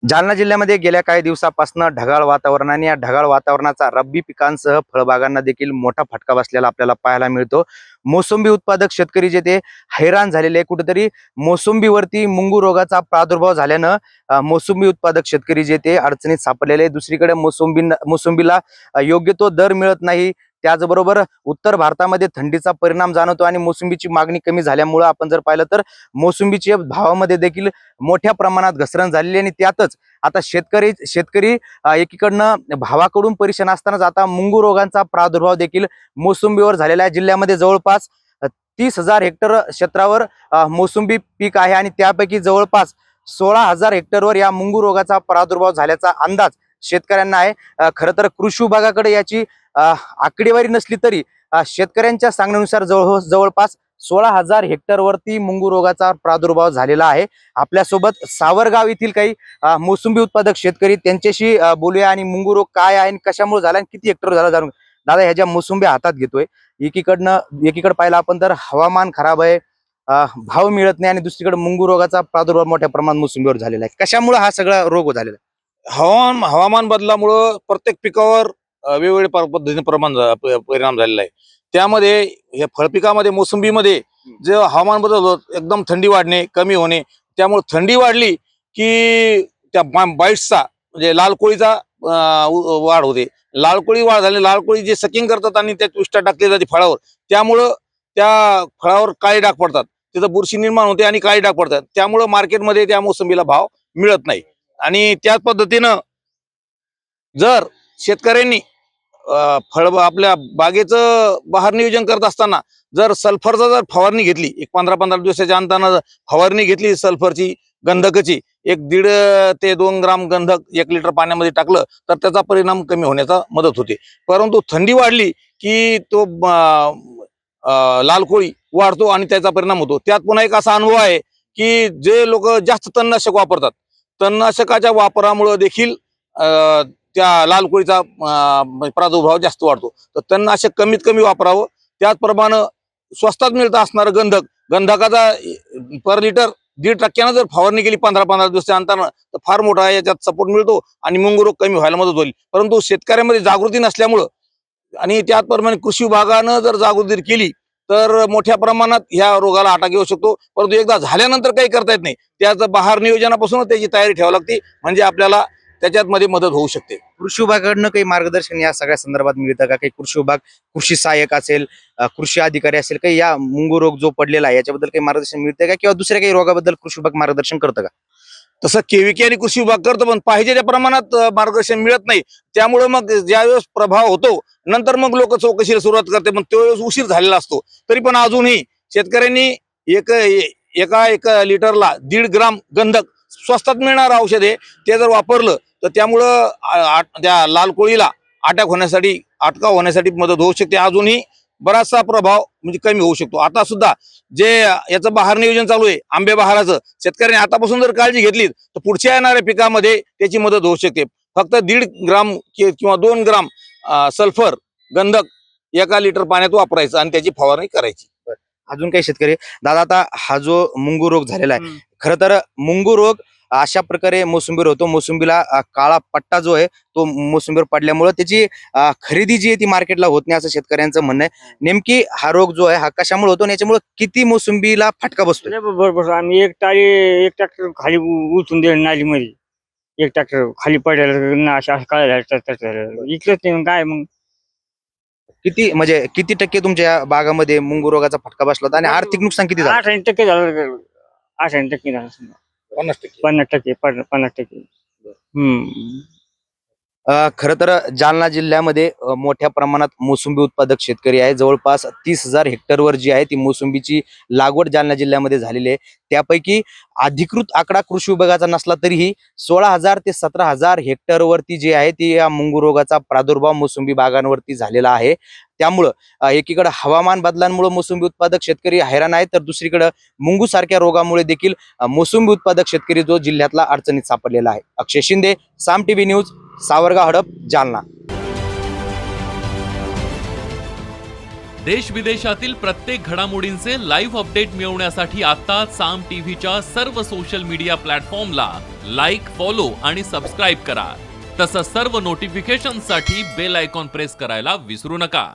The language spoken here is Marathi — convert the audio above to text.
जालना जिल्ह्यामध्ये गेल्या काही दिवसापासून ढगाळ वातावरण आणि या ढगाळ वातावरणाचा रब्बी पिकांसह फळबागांना देखील मोठा फटका बसलेला आपल्याला पाहायला मिळतो। मोसंबी उत्पादक शेतकरी जे ते हैराण झालेले आहे। कुठेतरी मोसंबीवरती मुंगू रोगाचा प्रादुर्भाव झाल्यानं मोसंबी उत्पादक शेतकरी जे ते अडचणीत सापडलेले आहे। दुसरीकडे मोसंबीला योग्य तो दर मिळत नाही। त्याचबरोबर उत्तर भारतामध्ये थंडीचा परिणाम जाणवतो आणि मोसंबीची मागणी कमी झाल्यामुळे आपण जर पाहिलं तर मोसंबीच्या भावामध्ये देखील मोठ्या प्रमाणात घसरण झालेली आणि त्यातच आता शेतकरी एकीकडनं भावाकडून परेशान असतानाच आता मुंगू रोगांचा प्रादुर्भाव देखील मोसंबीवर झालेला आहे। जिल्ह्यामध्ये जवळपास 30,000 हेक्टर क्षेत्रावर मोसंबी पीक आहे आणि त्यापैकी जवळपास 16,000 हेक्टरवर या मुंगू रोगाचा प्रादुर्भाव झाल्याचा अंदाज शेतकऱ्यांना आहे। खरं तर कृषी विभागाकडे याची आकडेवारी नसली तरी शेतकऱ्यांच्या सांगण्यानुसार जवळपास 16,000 हेक्टरवरती मुंगू रोगाचा प्रादुर्भाव झालेला आहे। आपल्यासोबत सावरगाव येथील काही मोसंबी उत्पादक शेतकरी त्यांच्याशी बोलूया आणि मुंगू रोग काय आहे आणि कशामुळे झाला आणि किती हेक्टर झाला जाणून। दादा, ह्या ज्या मोसंबी हातात घेतोय, एकीकडे पाहिलं आपण तर हवामान खराब आहे, भाव मिळत नाही आणि दुसरीकडे मुंगू रोगाचा प्रादुर्भाव मोठ्या प्रमाणात मोसंबीवर झालेला आहे। कशामुळे हा सगळा रोग झालेला आहे? हवामान बदलामुळं प्रत्येक पिकावर वेगवेगळ्या पद्धतीने परिणाम झालेला आहे। त्यामध्ये हे फळपिकामध्ये मोसंबीमध्ये जे हवामान बदल होत, एकदम थंडी वाढणे, कमी होणे, त्यामुळे थंडी वाढली की त्या बाईट्सचा म्हणजे लाल कोळीचा वाढ होते। लाल कोळी वाढ झाली, लाल कोळी जे सकिंग करतात आणि त्या तुष्टा टाकली जाते फळावर, त्यामुळं त्या फळावर काळे डाग पडतात, तिथं बुरशी निर्माण होते आणि काळे डाग पडतात। त्यामुळं मार्केटमध्ये त्या मोसंबीला भाव मिळत नाही। आणि त्याच पद्धतीनं जर शेतकऱ्यांनी फळ आपल्या बागेचं बहार नियोजन करत असताना जर सल्फरचा जर फवारणी घेतली, एक 15-15 दिवसाच्या अंतरानं फवारणी घेतली सल्फरची, गंधकाची, 1.5 ते 2 ग्राम गंधक 1 लिटर पाण्यामध्ये टाकलं तर त्याचा परिणाम कमी होण्याचा मदत होते। परंतु थंडी वाढली की तो लाल कोळी वाढतो आणि त्याचा परिणाम होतो। त्यात पुन्हा एक असा अनुभव आहे की जे लोक जास्त तणनाशक वापरतात, तणनाशकाच्या वापरामुळे देखील त्या लाल कोळीचा प्रादुर्भाव जास्त वाढतो। तर तणनाशक कमीत कमी वापरावं। त्याचप्रमाणे स्वस्तात मिळत असणारं गंधकाचा पर लिटर 1.5% जर फवारणी केली 15-15 दिवसाच्या अंतरानं तर फार मोठा याच्यात सपोर्ट मिळतो आणि मुंगू रोग कमी व्हायला मदत होईल। परंतु शेतकऱ्यांमध्ये जागृती नसल्यामुळं आणि त्याचप्रमाणे कृषी विभागानं जर जागृती केली तर मोठ्या प्रमाणात ह्या रोगाला अटक येऊ शकतो। परंतु एकदा झाल्यानंतर काही करता येत नाही, त्याचं बहार नियोजनापासून त्याची तयारी ठेवावी लागते, म्हणजे आपल्याला त्याच्यात मध्ये मदत होऊ शकते। कृषी विभागाकडनं काही मार्गदर्शन या सगळ्या संदर्भात मिळतं का? काही कृषी विभाग, कृषी सहाय्यक असेल, कृषी अधिकारी असेल, काही या मुंगू रोग जो पडलेला आहे याच्याबद्दल काही मार्गदर्शन मिळतंय का किंवा दुसऱ्या काही रोगाबद्दल कृषी विभाग मार्गदर्शन करतं का? तसं केविके आणि कृषी विभाग करतो, पण पाहिजे त्या प्रमाणात मार्गदर्शन मिळत नाही। त्यामुळे मग ज्यावेळेस प्रभाव होतो नंतर मग लोक चौकशीला सुरुवात करते, पण त्यावेळेस उशीर झालेला असतो। तरी पण अजूनही शेतकऱ्यांनी एका लिटरला 1.5 ग्राम गंधक स्वस्तात मिळणारं औषध आहे, ते जर वापरलं तर त्यामुळं त्या लाल कोळीला अटकाव होण्यासाठी मदत होऊ शकते। अजूनही बराचसा प्रभाव म्हणजे कमी होऊ शकतो। आता सुद्धा जे याचं बहार नियोजन चालू आहे आंबे बहाराचं, शेतकऱ्यांनी आतापासून जर काळजी घेतली तर पुढच्या येणाऱ्या पिकामध्ये त्याची मदत होऊ शकते। फक्त 1.5 ग्राम किंवा 2 ग्राम सल्फर गंधक 1 लिटर पाण्यात वापरायचं आणि त्याची फवारणी करायची। अजून काही शेतकरी, दादा, आता हा जो मुंगू रोग झालेला आहे, खरं तर मुंगू रोग अशा प्रकारे मोसंबीवर होतो। मोसंबीला काळा पट्टा जो आहे तो मोसंबीवर पडल्यामुळे त्याची खरेदी जी आहे ती मार्केटला होत नाही असं शेतकऱ्यांचं म्हणणं आहे। नेमकी हा रोग जो आहे हा कशामुळे होतो आणि याच्यामुळे किती मोसंबीला फटका बसतो? बरोबर, आम्ही एक ट्रॅक्टर खाली उचलून दिलं नालीमध्ये, एक ट्रॅक्टर खाली पडायला ना अशा काय इकलंच नाही मग काय मग किती टक्के तुमच्या बागामध्ये मुंगू रोगाचा फटका बसला होता आणि आर्थिक नुकसान किती झालं? 80% झालं, 80% झालं, 50%। 50%, 50%। खरं तर जालना जिल्ह्यामध्ये मोठ्या प्रमाणात मोसंबी उत्पादक शेतकरी आहे। जवळपास 30,000 हेक्टरवर जी आहे ती मोसंबीची लागवड जालना जिल्ह्यामध्ये झालेली आहे। त्यापैकी अधिकृत आकडा कृषी विभागाचा नसला तरीही 16,000 ते 17,000 हेक्टरवरती जे आहे ती या मुंगू रोगाचा प्रादुर्भाव मोसंबी बागांवरती झालेला आहे। त्यामुळं एकीकडे हवामान बदलांमुळे मोसंबी उत्पादक शेतकरी हैराण आहेत, तर दुसरीकडे मुंगू सारख्या रोगामुळे देखील मोसंबी उत्पादक शेतकरी जो जिल्ह्यातला अडचणीत सापडलेला आहे। अक्षय शिंदे, साम टीव्ही न्यूज, सावरगाव हडप, जालना। देश विदेशातील प्रत्येक घडामोडींचे लाईव्ह अपडेट मिळवण्यासाठी आता साम टीव्हीच्या सर्व सोशल मीडिया प्लॅटफॉर्मला लाईक, फॉलो आणि सबस्क्राईब करा. तसंच सर्व नोटिफिकेशनसाठी बेल आयकॉन प्रेस करायला विसरू नका.